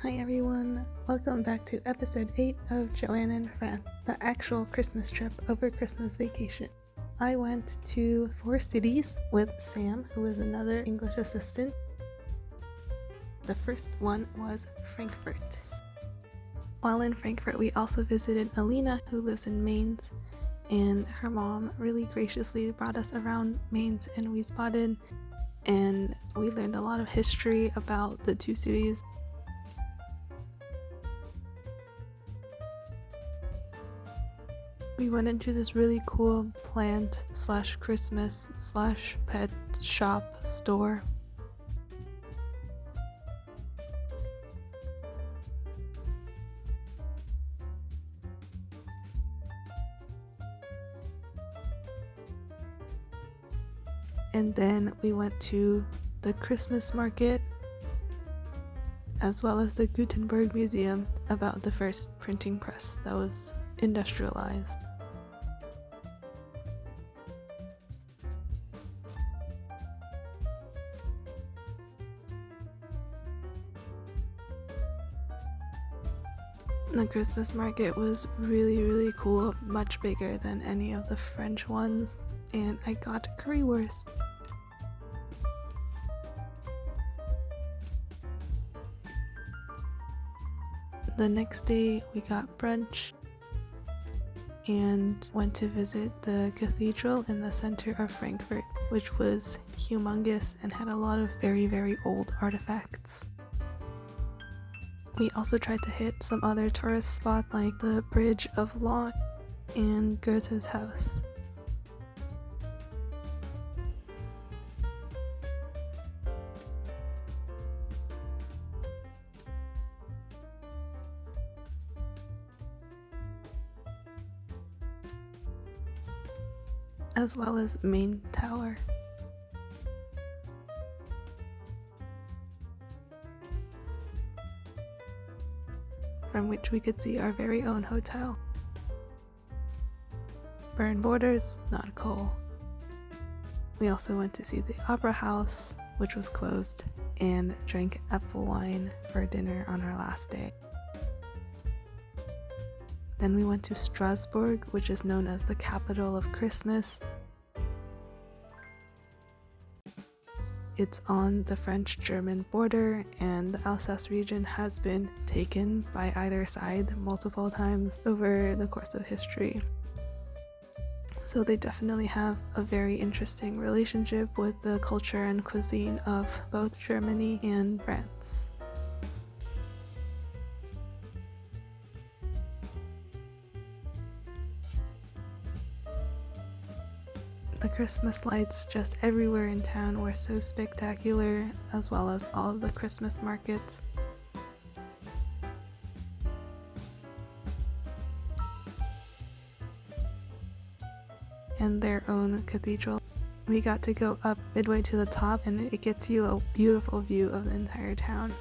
Hi everyone, welcome back to episode 8 of Joanna and Friends, the actual Christmas trip over Christmas vacation. I went to 4 cities with Sam, who is another English assistant. The first one was Frankfurt. While in Frankfurt, we also visited Alina, who lives in Mainz, and her mom really graciously brought us around Mainz and Wiesbaden, and we learned a lot of history about the two cities. We went into this really cool plant/Christmas/pet shop store. And then we went to the Christmas market, as well as the Gutenberg Museum about the first printing press that was industrialized. The Christmas market was really cool, much bigger than any of the French ones, and I got currywurst. The next day we got brunch and went to visit the Cathedral in the center of Frankfurt, which was humongous and had a lot of very old artifacts. We also tried to hit some other tourist spots like the Bridge of Lyon and Goethe's house. As well as Main Tower. From which we could see our very own hotel. Burn borders, not coal. We also went to see the Opera House, which was closed, and drank apple wine for dinner on our last day. Then we went to Strasbourg, which is known as the capital of Christmas. It's on the French-German border, and the Alsace region has been taken by either side multiple times over the course of history. So they definitely have a very interesting relationship with the culture and cuisine of both Germany and France. The Christmas lights just everywhere in town were so spectacular, as well as all of the Christmas markets. And their own cathedral. We got to go up midway to the top, and it gets you a beautiful view of the entire town.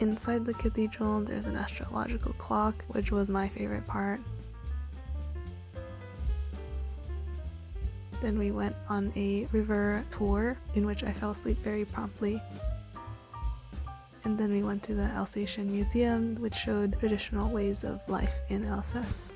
Inside the cathedral, there's an astrological clock, which was my favorite part. Then we went on a river tour, in which I fell asleep very promptly. And then we went to the Alsatian Museum, which showed traditional ways of life in Alsace.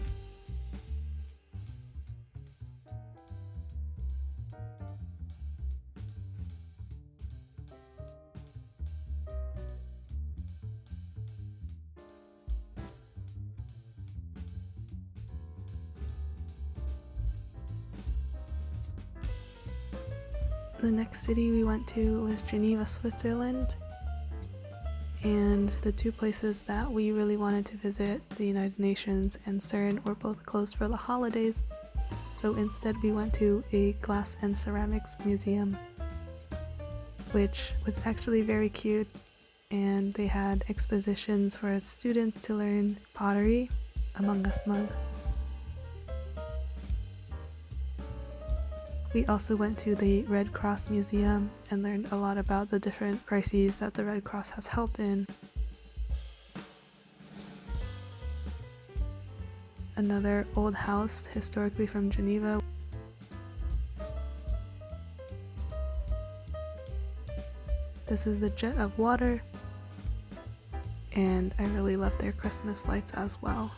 The next city we went to was Geneva, Switzerland. And the two places that we really wanted to visit, the United Nations and CERN, were both closed for the holidays. So instead we went to a glass and ceramics museum, which was actually very cute. And they had expositions for students to learn pottery, among us monks. We also went to the Red Cross Museum and learned a lot about the different crises that the Red Cross has helped in. Another old house, historically from Geneva, This is the jet of water, and I really love their Christmas lights as well.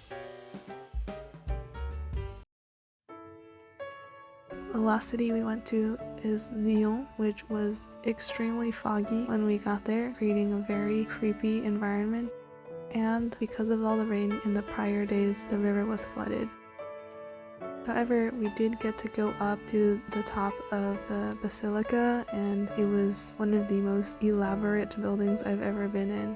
The last city we went to is Lyon, which was extremely foggy when we got there, creating a very creepy environment. And because of all the rain in the prior days, the river was flooded. However, we did get to go up to the top of the basilica, and it was one of the most elaborate buildings I've ever been in.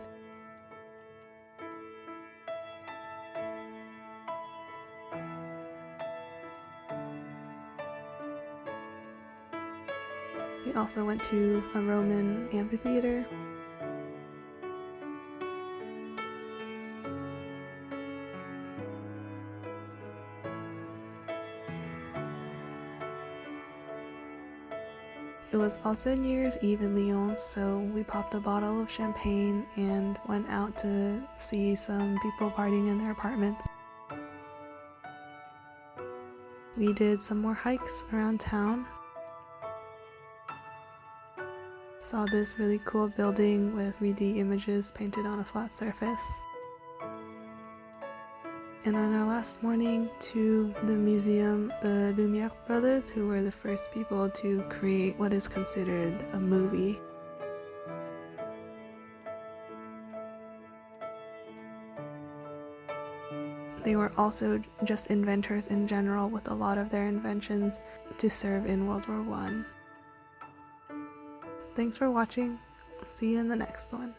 We also went to a Roman amphitheater. It was also New Year's Eve in Lyon, so we popped a bottle of champagne and went out to see some people partying in their apartments. We did some more hikes around town. Saw this really cool building with 3D images painted on a flat surface. And on our last morning, to the museum, the Lumiere brothers, who were the first people to create what is considered a movie. They were also just inventors in general, with a lot of their inventions to serve in World War I. Thanks for watching. See you in the next one.